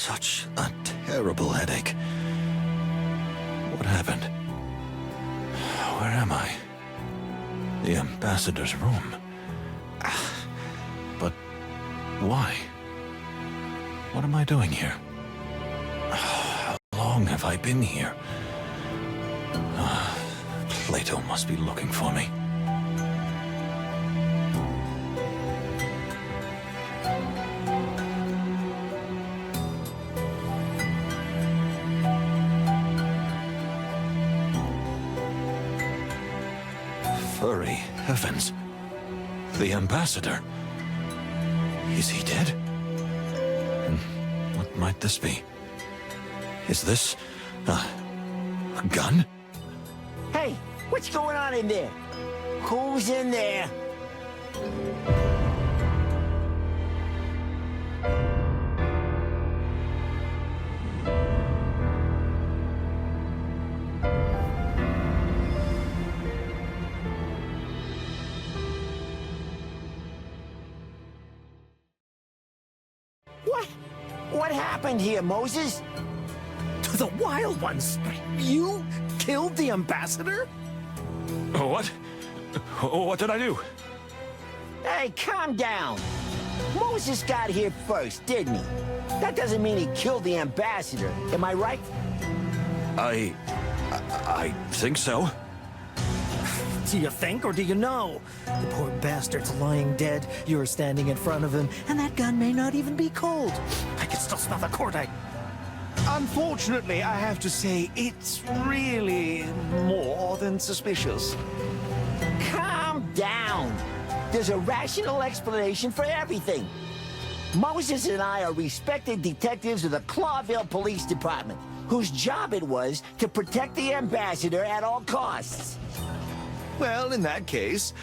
such a terrible headache. What happened? Where am I? The ambassador's room. But why? What am I doing here? How long have I been here? Plato must be looking for me. Furry heavens. The ambassador. Is he dead? What might this be? Is this a gun? Hey, what's going on in there? Who's in there? What happened here, Moses? The Wild Ones! You killed the ambassador? What? What did I do? Hey, calm down. Moses got here first, didn't he? That doesn't mean he killed the ambassador. Am I right? I think so. Do you think or do you know? The poor bastard's lying dead. You're standing in front of him, and that gun may not even be cold. I can still smell the cordite. Unfortunately, I have to say, it's really more than suspicious. Calm down. There's a rational explanation for everything. Moses and I are respected detectives of the Clawville Police Department, whose job it was to protect the ambassador at all costs. Well, in that case,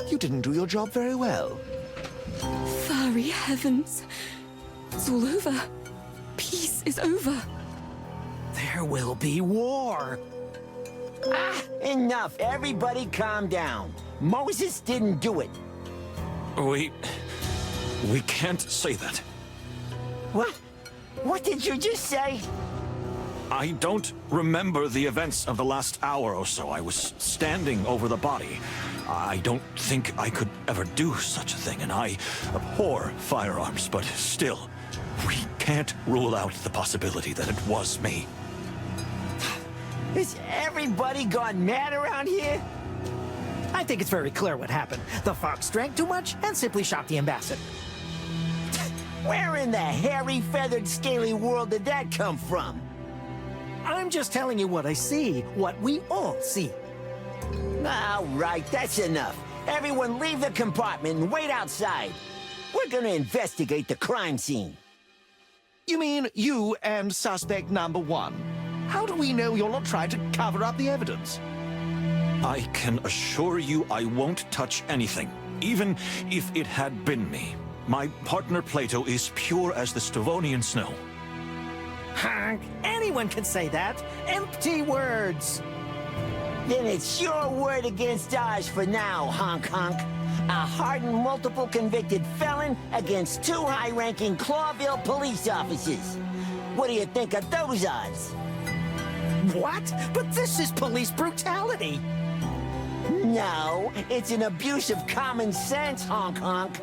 you didn't do your job very well. Furry heavens. It's all over. Peace is over. There will be war. Enough. Everybody calm down. Moses didn't do it. We can't say that. What? What did you just say? I don't remember the events of the last hour or so. I was standing over the body. I don't think I could ever do such a thing, and I abhor firearms, but still, we can't rule out the possibility that it was me. Has everybody gone mad around here? I think it's very clear what happened. The fox drank too much and simply shot the ambassador. Where in the hairy, feathered, scaly world did that come from? I'm just telling you what I see, what we all see. All right, that's enough. Everyone leave the compartment and wait outside. We're gonna investigate the crime scene. You mean you and suspect number one? How do we know you're not trying to cover up the evidence? I can assure you I won't touch anything, even if it had been me. My partner Plato is pure as the Stavonian snow. Honk. Anyone can say that. Empty words. Then it's your word against ours for now, honk honk. A hardened, multiple convicted felon against two high-ranking Clawville police officers. What do you think of those odds? What? But this is police brutality. No, it's an abuse of common sense, honk honk.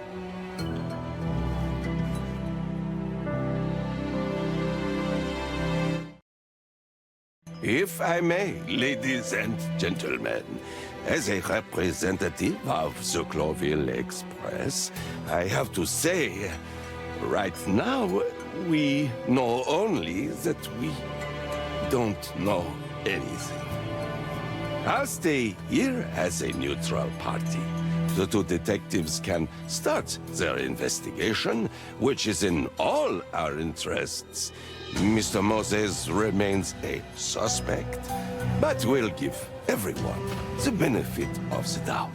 If I may, ladies and gentlemen, as a representative of the Clawville Express, I have to say, right now, we know only that we don't know anything. I'll stay here as a neutral party. The two detectives can start their investigation, which is in all our interests. Mr. Moses remains a suspect, but we'll give everyone the benefit of the doubt.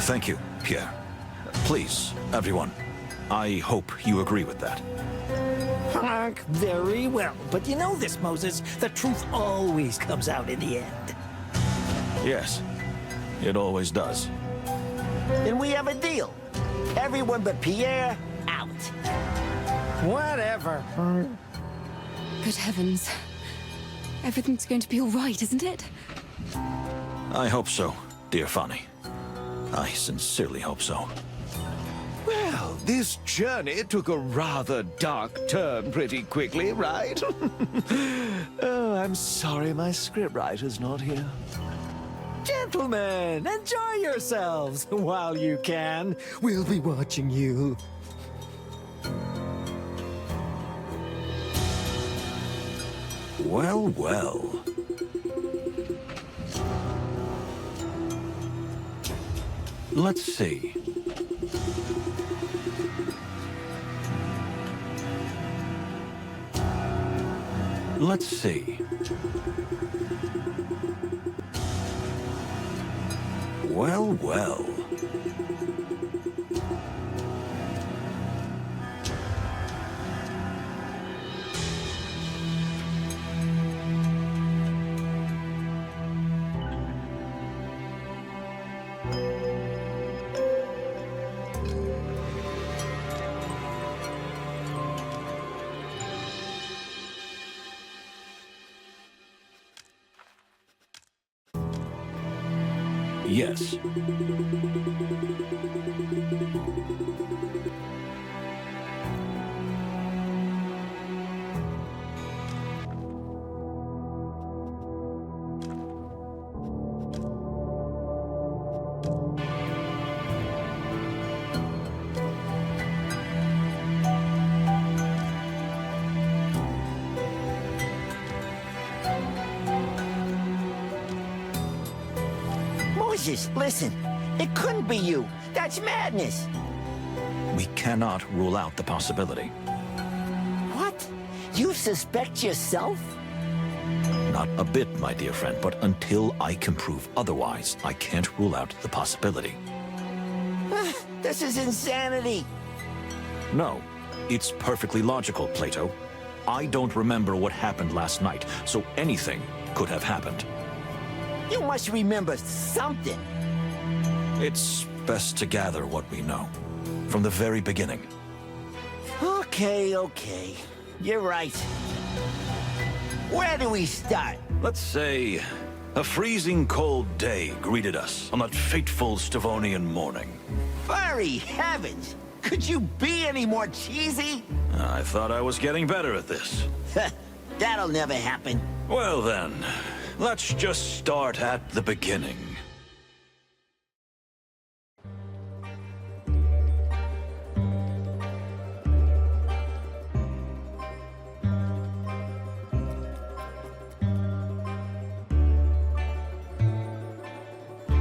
Thank you, Pierre. Please, everyone, I hope you agree with that. Honk. Very well. But you know this, Moses. The truth always comes out in the end. Yes, it always does. Then we have a deal. Everyone but Pierre, out. Whatever. Good heavens. Everything's going to be all right, isn't it? I hope so, dear Fanny. I sincerely hope so. Well, this journey took a rather dark turn pretty quickly, right? Oh, I'm sorry my scriptwriter's not here. Gentlemen, enjoy yourselves while you can. We'll be watching you. Well, well. Let's see. Let's see. Well, well. Yes. Moses, listen. It couldn't be you. That's madness. We cannot rule out the possibility. What? You suspect yourself? Not a bit, my dear friend, but until I can prove otherwise, I can't rule out the possibility. This is insanity. No, it's perfectly logical, Plato. I don't remember what happened last night, so anything could have happened. You must remember something. It's best to gather what we know from the very beginning. Okay. You're right. Where do we start? Let's say a freezing cold day greeted us on that fateful Stavonian morning. Furry heavens! Could you be any more cheesy? I thought I was getting better at this. That'll never happen. Well then, let's just start at the beginning.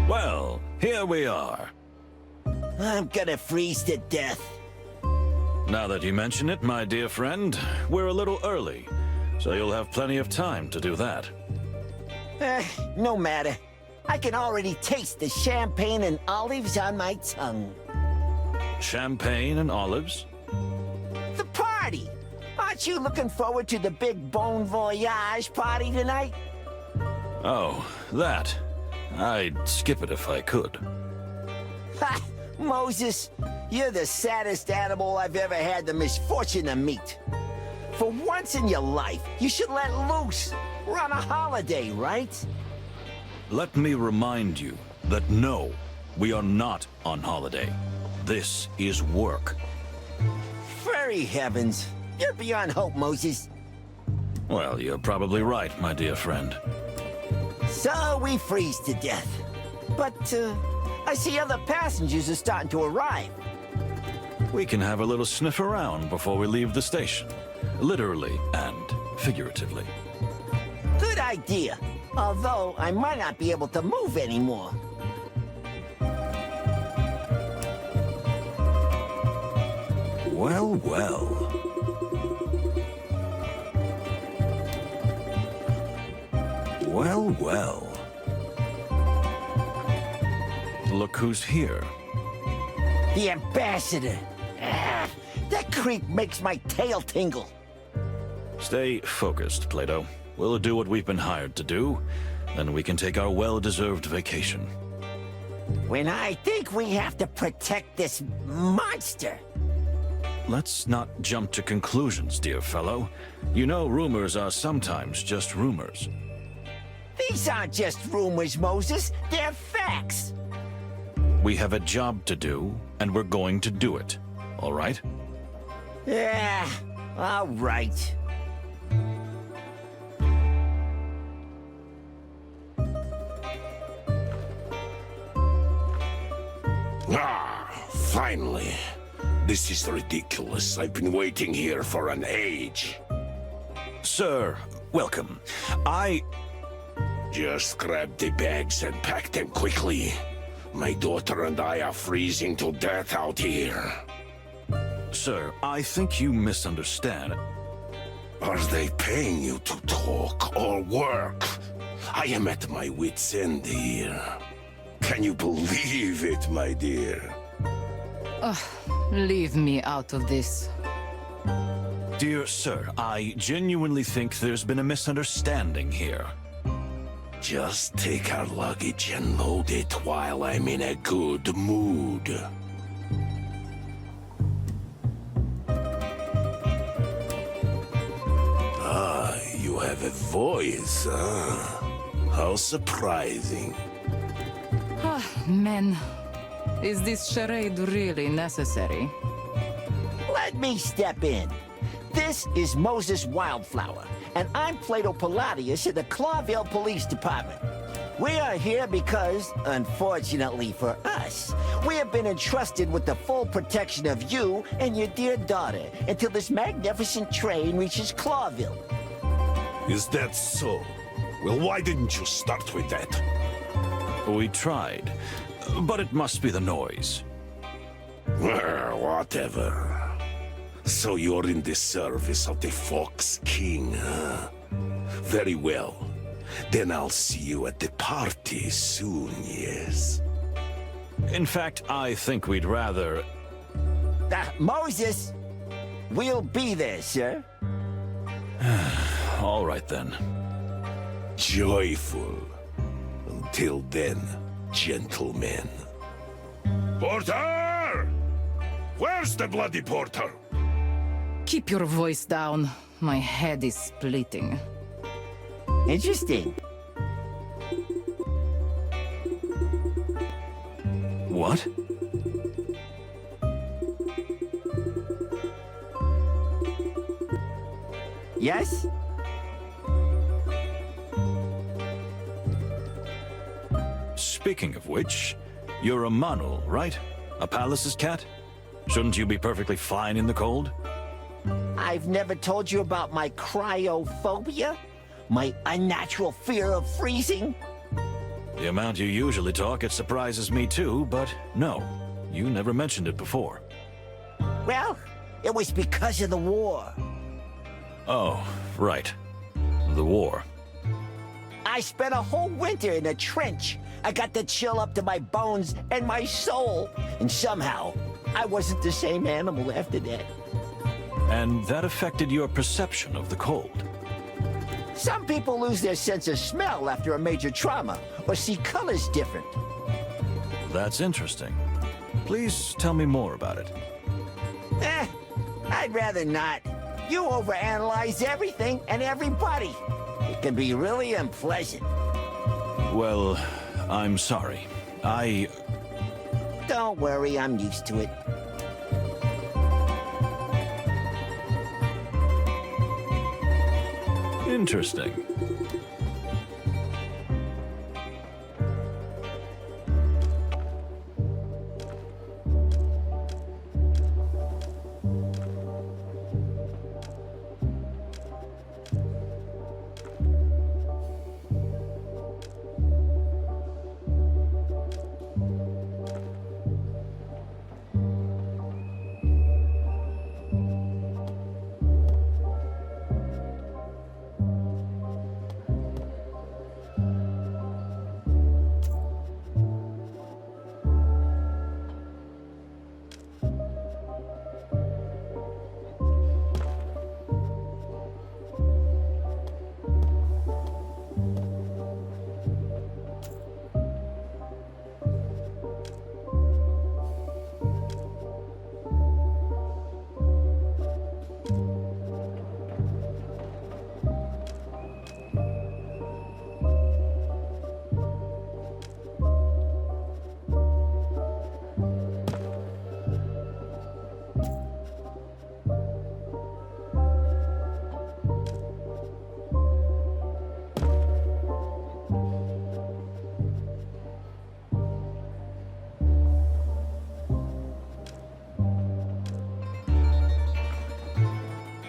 Well, here we are. I'm gonna freeze to death. Now that you mention it, my dear friend, we're a little early, so you'll have plenty of time to do that. No matter. I can already taste the champagne and olives on my tongue. Champagne and olives? The party! Aren't you looking forward to the big Bon Voyage party tonight? Oh, that. I'd skip it if I could. Ha! Moses, you're the saddest animal I've ever had the misfortune to meet. For once in your life, you should let loose. We're on a holiday, right? Let me remind you that no, we are not on holiday. This is work. Furry heavens. You're beyond hope, Moses. Well, you're probably right, my dear friend. So we freeze to death. But, I see other passengers are starting to arrive. We can have a little sniff around before we leave the station. Literally and figuratively. Good idea. Although, I might not be able to move anymore. Well, well. Well, well. Look who's here. The ambassador. Ah, that creep makes my tail tingle. Stay focused, Plato. We'll do what we've been hired to do, then we can take our well-deserved vacation. When I think we have to protect this monster. let's not jump to conclusions, dear fellow. You know rumors are sometimes just rumors. These aren't just rumors, Moses. They're facts. We have a job to do, and we're going to do it. All right? Yeah, all right. Ah, finally. This is ridiculous. I've been waiting here for an age. Sir, welcome. Just grab the bags and pack them quickly. My daughter and I are freezing to death out here. Sir, I think you misunderstand. Are they paying you to talk or work? I am at my wit's end here. Can you believe it, my dear? Leave me out of this. Dear sir, I genuinely think there's been a misunderstanding here. Just take our luggage and load it while I'm in a good mood. Ah, you have a voice, huh? How surprising. Men, is this charade really necessary? Let me step in. This is Moses Wildflower, and I'm Plato Palladius of the Clawville Police Department. We are here because, unfortunately for us, we have been entrusted with the full protection of you and your dear daughter until this magnificent train reaches Clawville. Is that so? Well, why didn't you start with that? We tried, but it must be the noise. Well, whatever. So you're in the service of the Fox King, huh? Very well. Then I'll see you at the party soon, yes? In fact, I think we'd rather... Moses, we'll be there, sir. All right then. Joyful. Until then, gentlemen. Porter! Where's the bloody porter? Keep your voice down. My head is splitting. Interesting. What? Yes? Speaking of which, you're a Manu, right? A palace's cat? Shouldn't you be perfectly fine in the cold? I've never told you about my cryophobia? My unnatural fear of freezing? The amount you usually talk, it surprises me too, but no, you never mentioned it before. Well, it was because of the war. Oh, right. The war. I spent a whole winter in a trench. I got the chill up to my bones and my soul. And somehow, I wasn't the same animal after that. And that affected your perception of the cold. Some people lose their sense of smell after a major trauma, or see colors different. That's interesting. Please tell me more about it. I'd rather not. You overanalyze everything and everybody. It can be really unpleasant. Well, I'm sorry. Don't worry, I'm used to it. Interesting.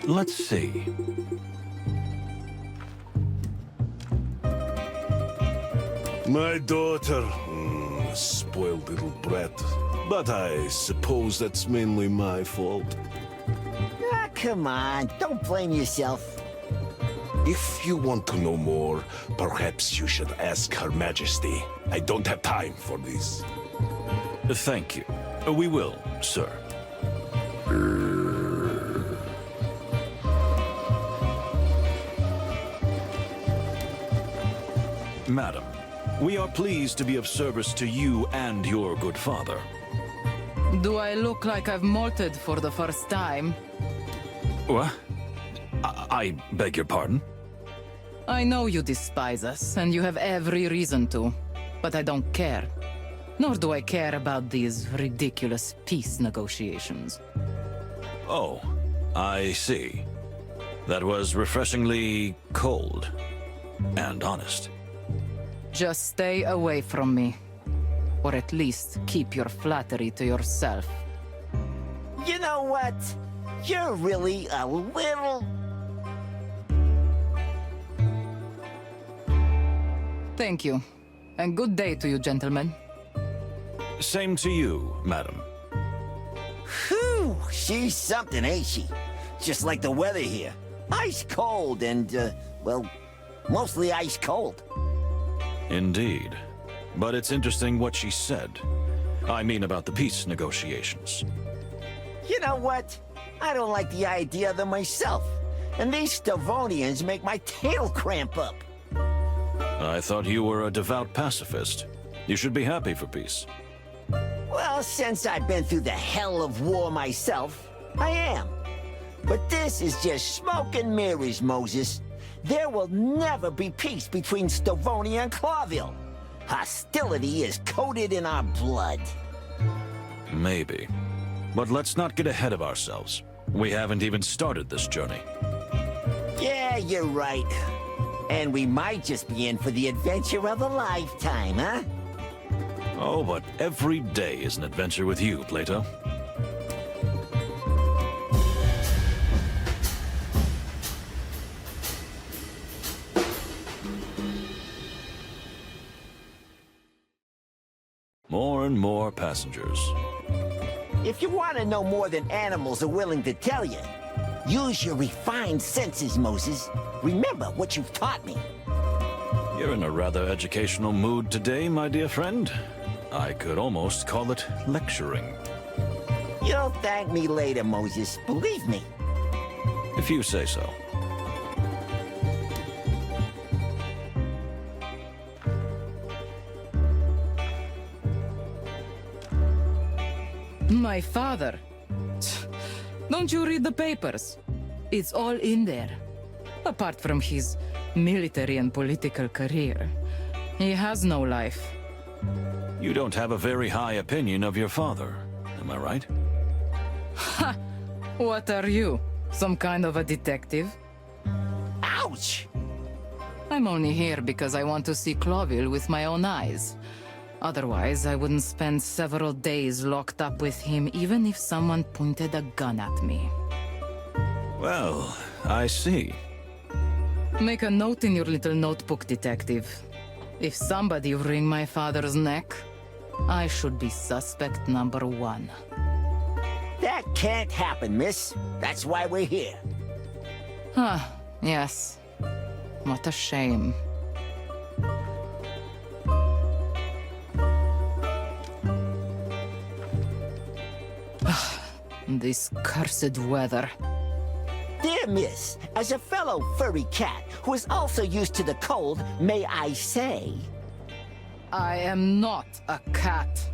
let's see. My daughter, spoiled little brat. But I suppose that's mainly my fault. Ah, come on. Don't blame yourself. If you want to know more, perhaps you should ask Her Majesty. I don't have time for this. Thank you. We will, sir. Madam, we are pleased to be of service to you and your good father. Do I look like I've molted for the first time? What? I beg your pardon? I know you despise us, and you have every reason to. But I don't care. Nor do I care about these ridiculous peace negotiations. Oh, I see. That was refreshingly cold and honest. Just stay away from me. Or at least keep your flattery to yourself. You know what? You're really a little... Thank you. And good day to you, gentlemen. Same to you, madam. Whew, she's something, ain't she? Just like the weather here. Ice cold and, well, mostly ice cold. Indeed. But it's interesting what she said. I mean about the peace negotiations. You know what? I don't like the idea of them myself. And these Stavonians make my tail cramp up. I thought you were a devout pacifist. You should be happy for peace. Well, since I've been through the hell of war myself, I am. But this is just smoke and mirrors, Moses. There will never be peace between Stavonia and Clawville. Hostility is coated in our blood. Maybe. But let's not get ahead of ourselves. We haven't even started this journey. Yeah, you're right. And we might just be in for the adventure of a lifetime, huh? Oh, but every day is an adventure with you, Plato. More and more passengers. If you want to know more than animals are willing to tell you, use your refined senses, Moses. Remember what you've taught me. You're in a rather educational mood today, my dear friend. I could almost call it lecturing. You'll thank me later, Moses. Believe me. If you say so. My father? Don't you read the papers? It's all in there. Apart from his military and political career, he has no life. You don't have a very high opinion of your father, am I right? Ha! What are you? Some kind of a detective? Ouch! I'm only here because I want to see Clawville with my own eyes. Otherwise, I wouldn't spend several days locked up with him even if someone pointed a gun at me. Well, I see. Make a note in your little notebook, detective. If somebody wring my father's neck, I should be suspect number one. That can't happen, miss. That's why we're here. Ah, yes. What a shame. This cursed weather. Dear miss, as a fellow furry cat who is also used to the cold, may I say... I am not a cat.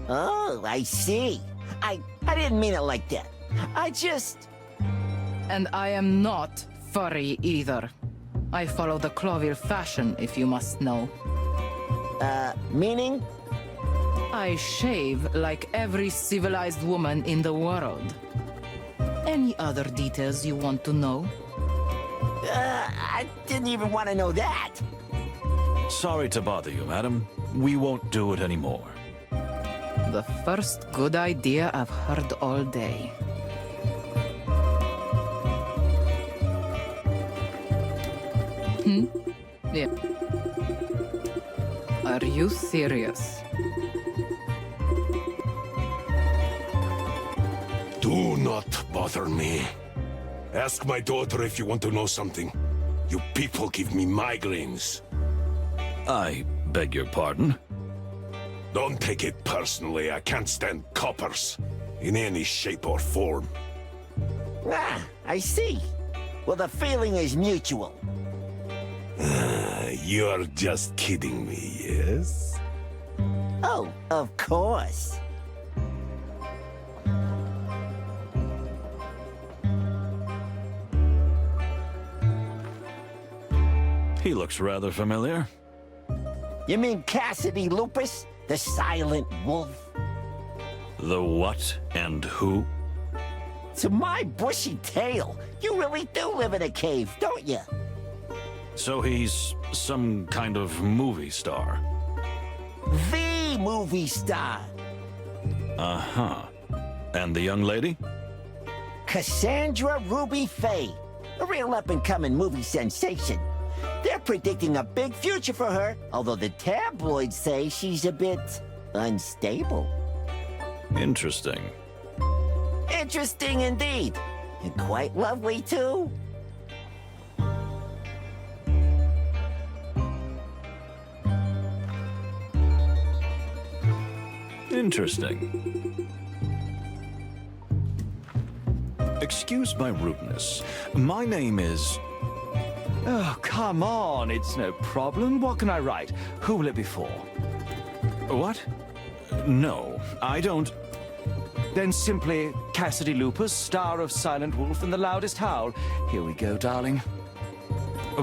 Oh, I see. I didn't mean it like that. I just... And I am not furry either. I follow the Clawville fashion, if you must know. Meaning? I shave like every civilized woman in the world. Any other details you want to know? I didn't even want to know that. Sorry to bother you, madam. We won't do it anymore. The first good idea I've heard all day. Yeah. Are you serious? Do not bother me. Ask my daughter if you want to know something. You people give me migraines. I beg your pardon? Don't take it personally. I can't stand coppers in any shape or form. Ah, I see. Well, the feeling is mutual. You're just kidding me, yes? Oh, of course. He looks rather familiar. You mean Cassidy Lupus, the silent wolf? The what and who? To my bushy tail, you really do live in a cave, don't you? So he's some kind of movie star. The movie star. Uh-huh. And the young lady? Cassandra Ruby Faye, a real up-and-coming movie sensation. They're predicting a big future for her, although the tabloids say she's a bit unstable. Interesting. Interesting indeed. And quite lovely, too. Interesting. Excuse my rudeness. My name is... Oh, come on, it's no problem. What can I write? Who will it be for? What? No, I don't... Then simply Cassidy Lupus, star of Silent Wolf and the Loudest Howl. Here we go, darling.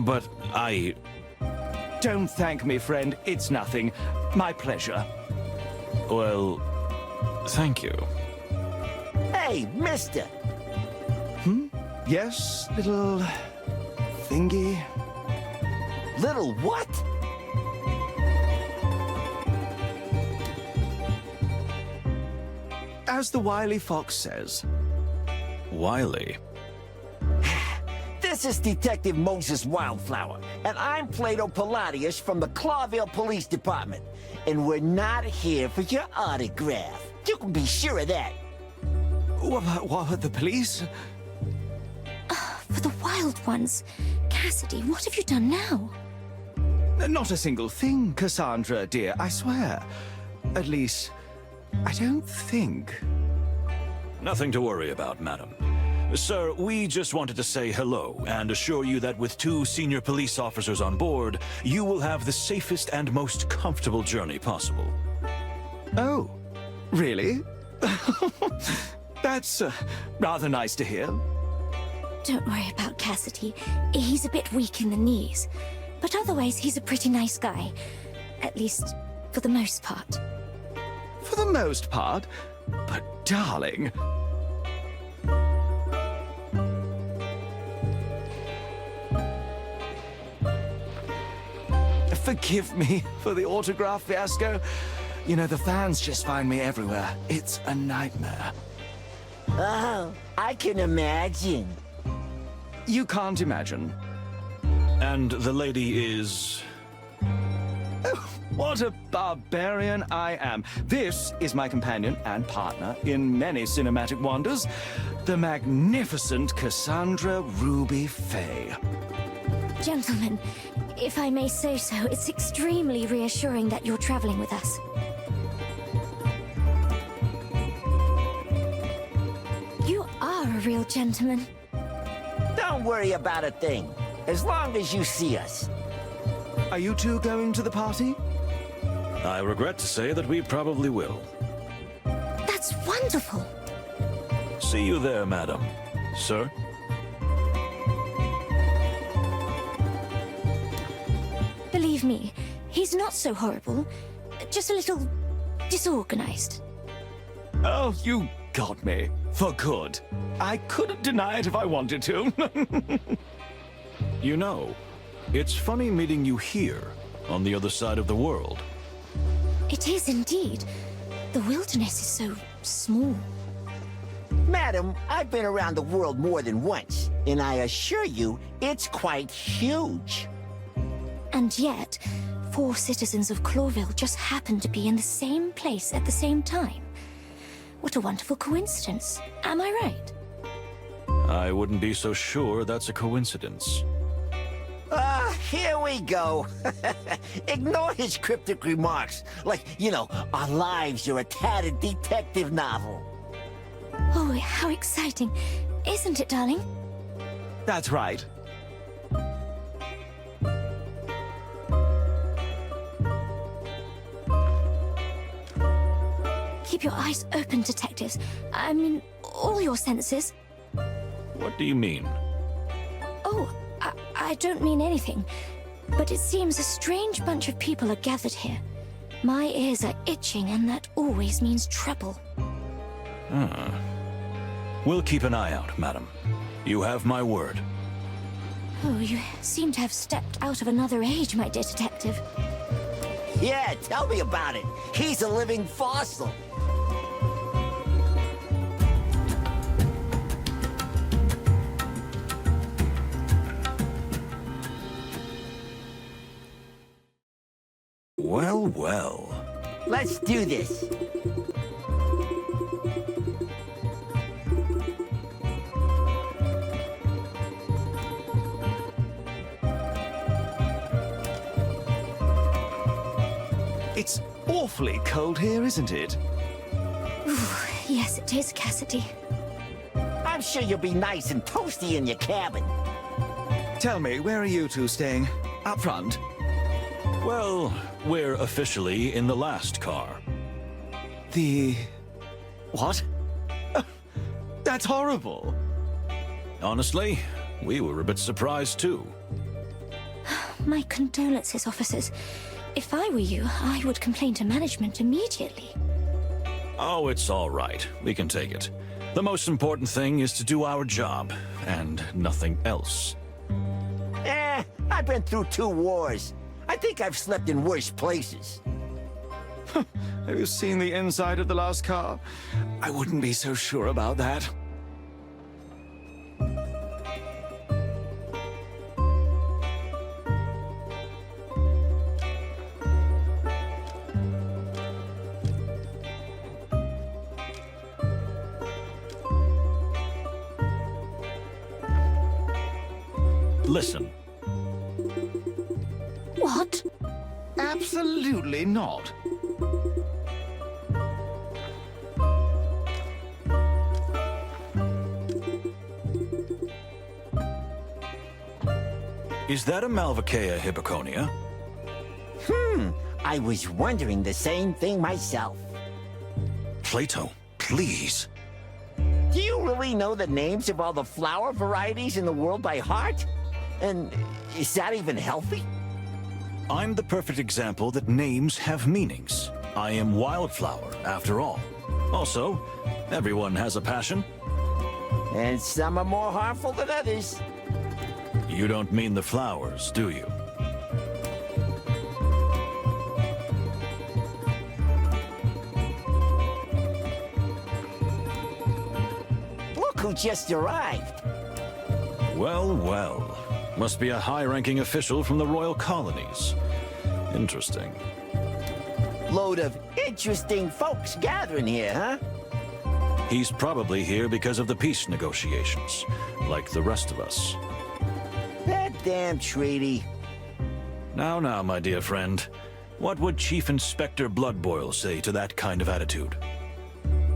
But I... Don't thank me, friend. It's nothing. My pleasure. Well, thank you. Hey, mister. Yes, little... thingy? Little what? As the wily fox says. Wiley. This is Detective Moses Wildflower, and I'm Plato Palladius from the Clawville Police Department. And we're not here for your autograph. You can be sure of that. What, the police? For the wild ones. Cassidy, what have you done now? Not a single thing, Cassandra, dear, I swear. At least, I don't think. Nothing to worry about, madam. Sir, we just wanted to say hello and assure you that with 2 senior police officers on board, you will have the safest and most comfortable journey possible. Oh, really? That's rather nice to hear. Don't worry about Cassidy. He's a bit weak in the knees. But otherwise, he's a pretty nice guy. At least, for the most part. For the most part. But, darling... Forgive me for the autograph fiasco. You know, the fans just find me everywhere. It's a nightmare. Oh, I can imagine. You can't imagine. And the lady is... Oh, what a barbarian I am. This is my companion and partner in many cinematic wonders, the magnificent Cassandra Ruby Faye. Gentlemen, if I may say so, it's extremely reassuring that you're traveling with us. You are a real gentleman. Don't worry about a thing, as long as you see us. Are you two going to the party? I regret to say that we probably will. That's wonderful. See you there, madam. Sir? Believe me, he's not so horrible. Just a little disorganized. Oh, you got me. For good. I couldn't deny it if I wanted to. You know, it's funny meeting you here, on the other side of the world. It is indeed. The wilderness is so small. Madam, I've been around the world more than once, and I assure you, it's quite huge. And yet, 4 citizens of Clawville just happened to be in the same place at the same time. What a wonderful coincidence. Am I right? I wouldn't be so sure that's a coincidence. Here we go. Ignore his cryptic remarks. Like, you know, our lives are a tattered detective novel. Oh, how exciting. Isn't it, darling? That's right. Keep your eyes open, detectives. I mean, all your senses. What do you mean? Oh, I don't mean anything. But it seems a strange bunch of people are gathered here. My ears are itching, and that always means trouble. We'll keep an eye out, madam. You have my word. Oh, you seem to have stepped out of another age, my dear detective. Yeah, tell me about it. He's a living fossil. Well, well. Let's do this. It's awfully cold here, isn't it? Ooh, yes, it is, Cassidy. I'm sure you'll be nice and toasty in your cabin. Tell me, where are you two staying? Up front? Well, we're officially in the last car. The... what? That's horrible. Honestly, we were a bit surprised too. My condolences, officers. If I were you, I would complain to management immediately. Oh, it's all right. We can take it. The most important thing is to do our job, and nothing else. I've been through 2 wars. I think I've slept in worse places. Have you seen the inside of the last car? I wouldn't be so sure about that. Listen, What? Absolutely not. is that a Malvaceae hippoconia? I was wondering the same thing myself. Plato, please. Do you really know the names of all the flower varieties in the world by heart? And is that even healthy? I'm the perfect example that names have meanings. I am Wildflower, after all. Also, everyone has a passion. And some are more harmful than others. You don't mean the flowers, do you? Look who just arrived. Well, well. Must be a high-ranking official from the royal colonies. Interesting. Load of interesting folks gathering here, huh? He's probably here because of the peace negotiations, like the rest of us. That damn treaty. Now, my dear friend. What would Chief Inspector Bloodboil say to that kind of attitude?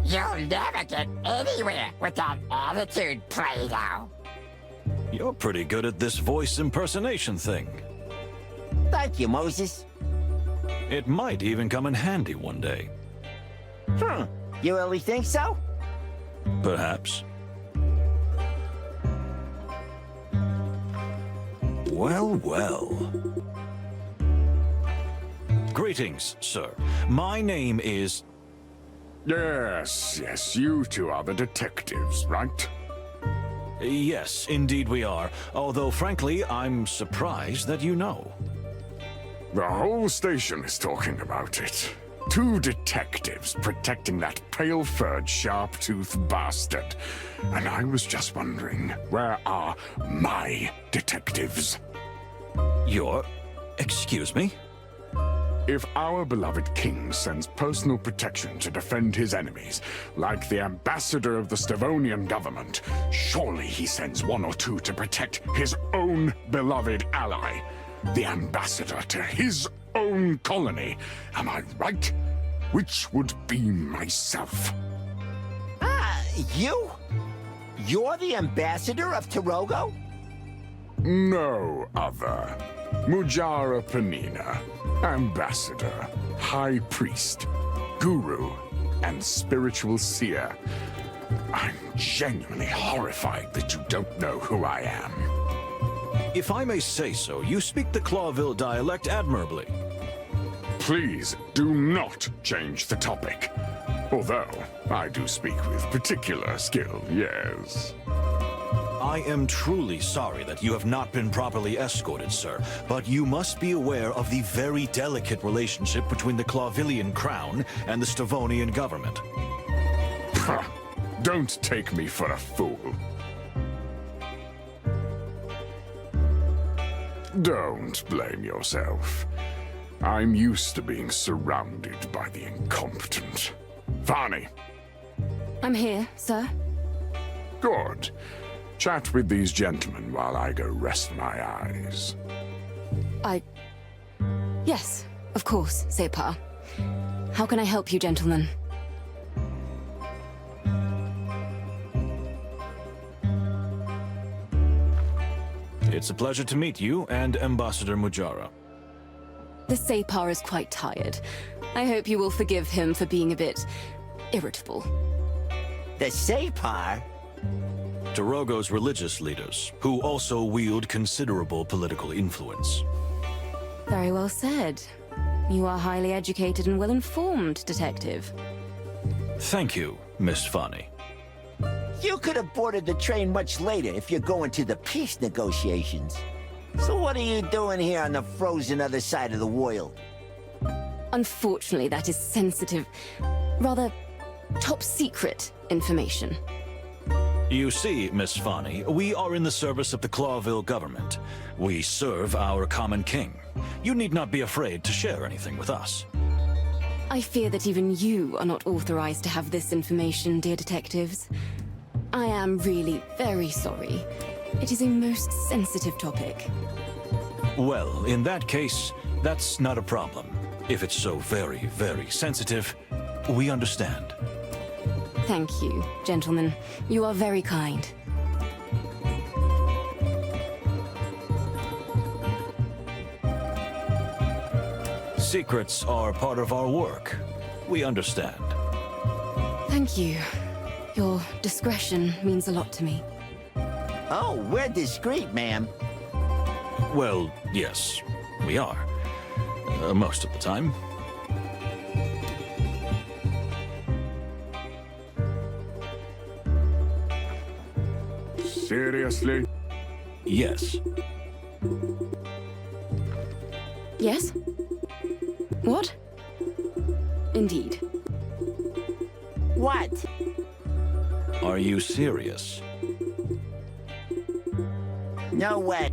You'll never get anywhere with that attitude, Plato. You're pretty good at this voice impersonation thing. Thank you, Moses. It might even come in handy one day. You really think so? Perhaps. Well, well. Greetings, sir. My name is... Yes, you two are the detectives, right? Yes, indeed we are. Although, frankly, I'm surprised that you know. The whole station is talking about it. 2 detectives protecting that pale-furred, sharp-toothed bastard. And I was just wondering, where are my detectives? You're... Excuse me? If our beloved king sends personal protection to defend his enemies, like the ambassador of the Stavonian government, surely he sends one or two to protect his own beloved ally, the ambassador to his own colony. Am I right? Which would be myself. You? You're the ambassador of Tarogo? No other. Mujara Panina, ambassador, high priest, guru, and spiritual seer. I'm genuinely horrified that you don't know who I am. If I may say so, you speak the Clawville dialect admirably. Please do not change the topic. Although, I do speak with particular skill, yes. I am truly sorry that you have not been properly escorted, sir, but you must be aware of the very delicate relationship between the Clawvillian crown and the Stavonian government. Don't take me for a fool. Don't blame yourself. I'm used to being surrounded by the incompetent. Varney. I'm here, sir. Good. Chat with these gentlemen while I go rest my eyes. Yes, of course, Separ. How can I help you, gentlemen? It's a pleasure to meet you and Ambassador Mujara. The Separ is quite tired. I hope you will forgive him for being a bit irritable. The Separ? Tarogo's religious leaders, who also wield considerable political influence. Very well said. You are highly educated and well-informed, Detective. Thank you, Miss Fanny. You could have boarded the train much later if you're going to the peace negotiations. So what are you doing here on the frozen other side of the world? Unfortunately, that is sensitive, rather top-secret information. You see, Miss Fanny, we are in the service of the Clawville government. We serve our common king. You need not be afraid to share anything with us. I fear that even you are not authorized to have this information, dear detectives. I am really very sorry. It is a most sensitive topic. Well, in that case, that's not a problem. If it's so very, very sensitive, we understand. Thank you, gentlemen. You are very kind. Secrets are part of our work. We understand. Thank you. Your discretion means a lot to me. Oh, we're discreet, ma'am. Well, yes, we are. Most of the time. Seriously? Yes. Yes? What? Indeed. What? Are you serious? No way.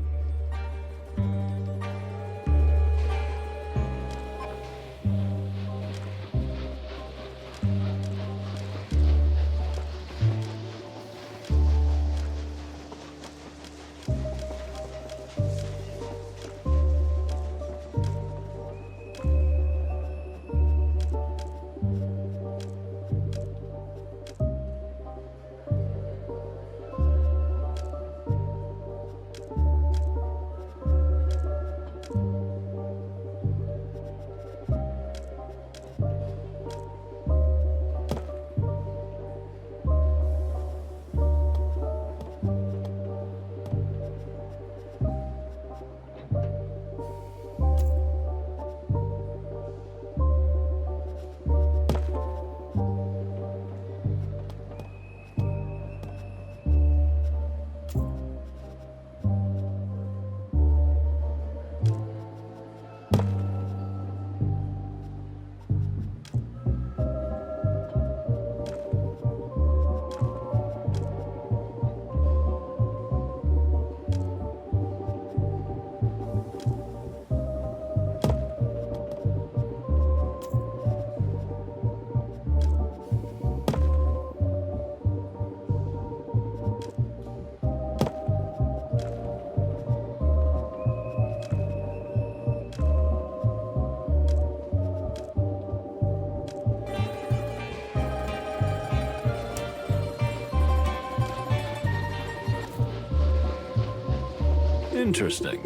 Interesting.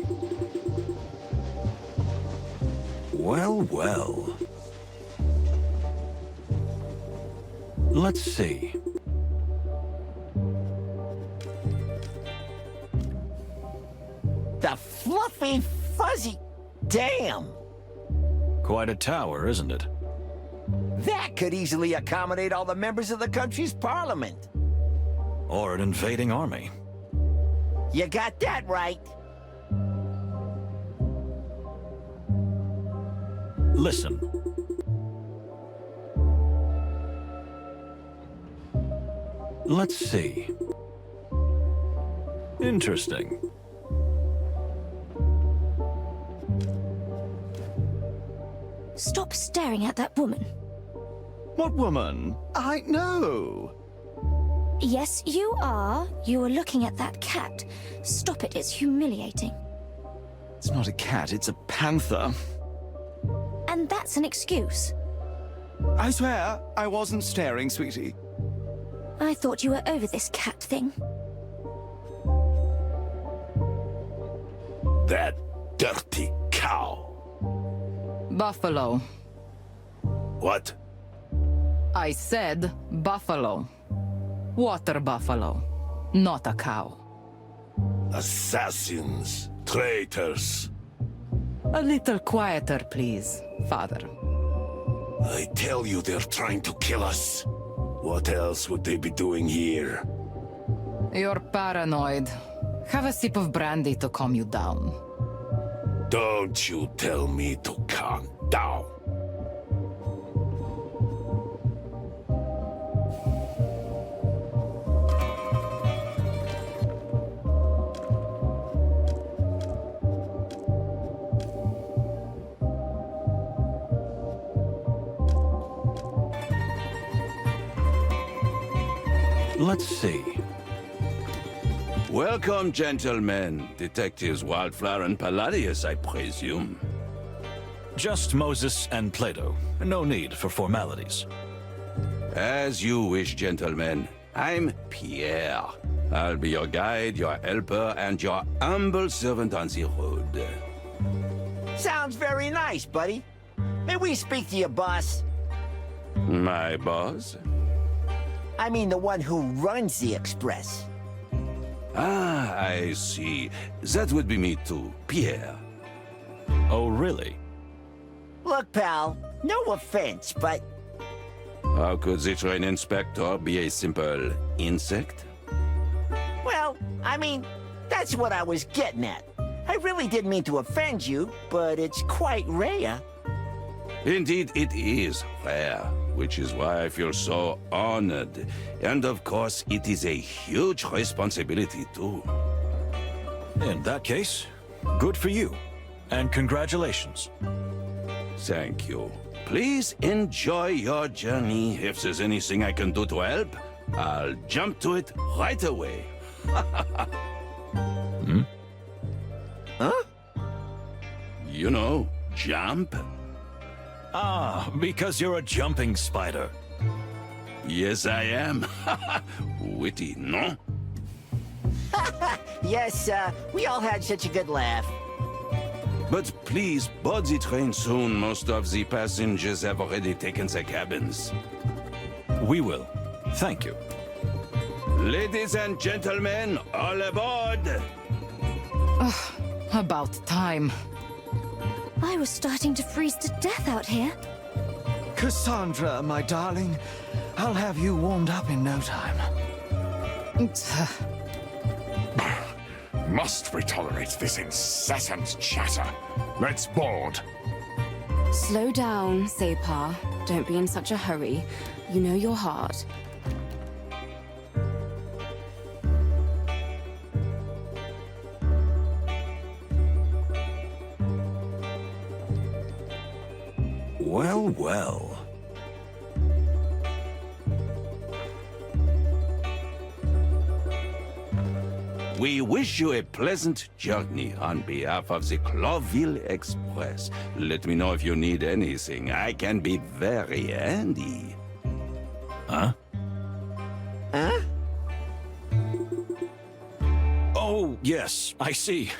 Well, well. Let's see. The fluffy, fuzzy... Damn! Quite a tower, isn't it? That could easily accommodate all the members of the country's parliament. Or an invading army. You got that right. Listen. Let's see. Interesting. Stop staring at that woman. What woman? I know. Yes, you are. You are looking at that cat. Stop it, it's humiliating. It's not a cat, it's a panther. And that's an excuse. I swear, I wasn't staring, sweetie. I thought you were over this cat thing. That dirty cow. Buffalo. What? I said buffalo. Water buffalo, not a cow. Assassins. Traitors. A little quieter, please, father. I tell you they're trying to kill us. What else would they be doing here? You're paranoid. Have a sip of brandy to calm you down. Don't you tell me to calm down. Let's see. Welcome, gentlemen. Detectives Wildflower and Palladius, I presume. Just Moses and Plato. No need for formalities. As you wish, gentlemen. I'm Pierre. I'll be your guide, your helper, and your humble servant on the road. Sounds very nice, buddy. May we speak to your boss? My boss? I mean the one who runs the Express. Ah, I see. That would be me too, Pierre. Oh, really? Look, pal, no offense, but How could the train inspector be a simple insect? well, I mean, that's what I was getting at. I really didn't mean to offend you, but it's quite rare. Indeed, it is rare, which is why I feel so honored. And of course, it is a huge responsibility too. In that case, good for you. And congratulations. Thank you. Please enjoy your journey. If there's anything I can do to help, I'll jump to it right away. Huh? You know, jump. Ah, because you're a jumping spider. Yes, I am. Witty, no? Yes, we all had such a good laugh. But please board the train soon. Most of the passengers have already taken their cabins. We will. Thank you. Ladies and gentlemen, all aboard! About time. I was starting to freeze to death out here. Cassandra, my darling, I'll have you warmed up in no time. Must we tolerate this incessant chatter? Let's board. Slow down, Separ. Don't be in such a hurry. You know your heart. Well, well. We wish you a pleasant journey on behalf of the Clawville Express. Let me know if you need anything. I can be very handy. Huh? Huh? Oh, yes, I see.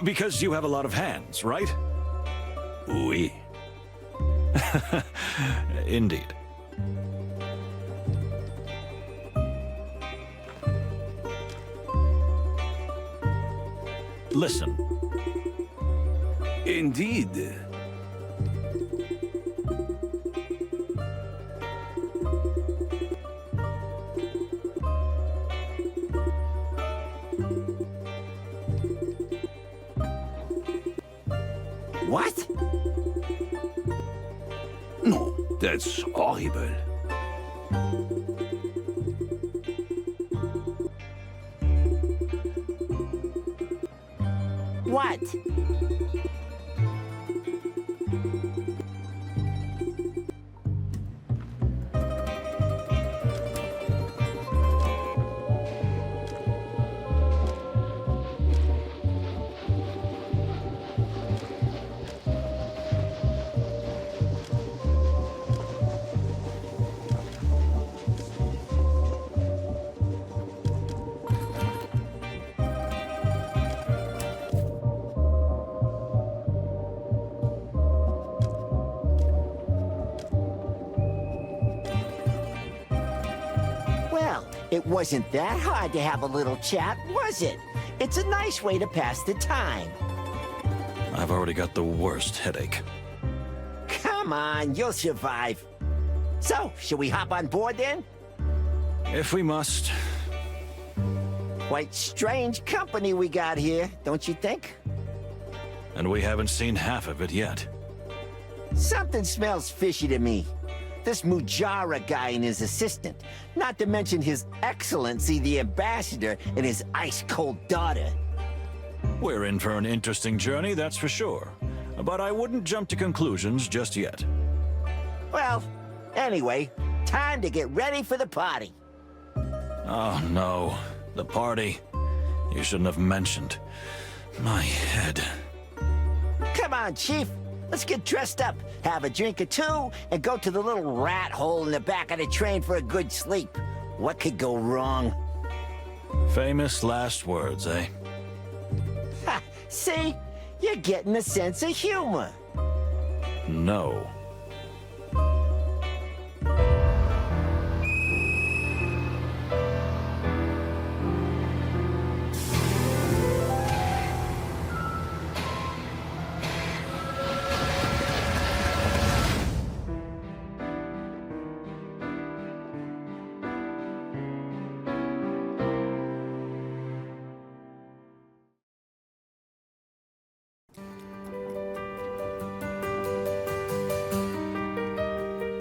Because you have a lot of hands, right? Oui. Indeed. Listen. Indeed. What? No, that's horrible. What? Well, it wasn't that hard to have a little chat, was it? It's a nice way to pass the time. I've already got the worst headache. Come on, you'll survive. So, should we hop on board then? If we must. Quite strange company we got here, don't you think? And we haven't seen half of it yet. Something smells fishy to me. This Mujara guy and his assistant, not to mention His Excellency the Ambassador and his ice-cold daughter. We're in for an interesting journey, that's for sure. But I wouldn't jump to conclusions just yet. Well, anyway, time to get ready for the party. Oh no, the party. You shouldn't have mentioned. My head. Come on, Chief. Let's get dressed up, have a drink or two, and go to the little rat hole in the back of the train for a good sleep. What could go wrong? Famous last words, eh? Ha! See? You're getting a sense of humor. No.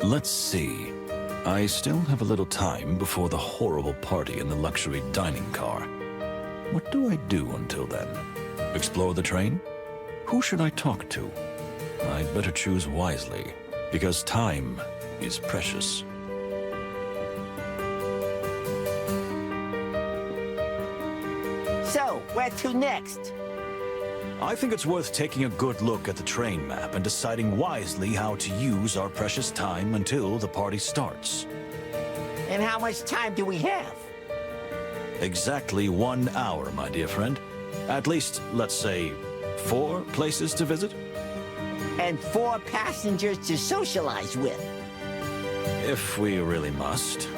Let's see. I still have a little time before the horrible party in the luxury dining car. What do I do until then? Explore the train? Who should I talk to? I'd better choose wisely, because time is precious. So, where to next? I think it's worth taking a good look at the train map and deciding wisely how to use our precious time until the party starts. And how much time do we have? Exactly 1 hour, my dear friend. At least, let's say, 4 places to visit? And 4 passengers to socialize with. If we really must.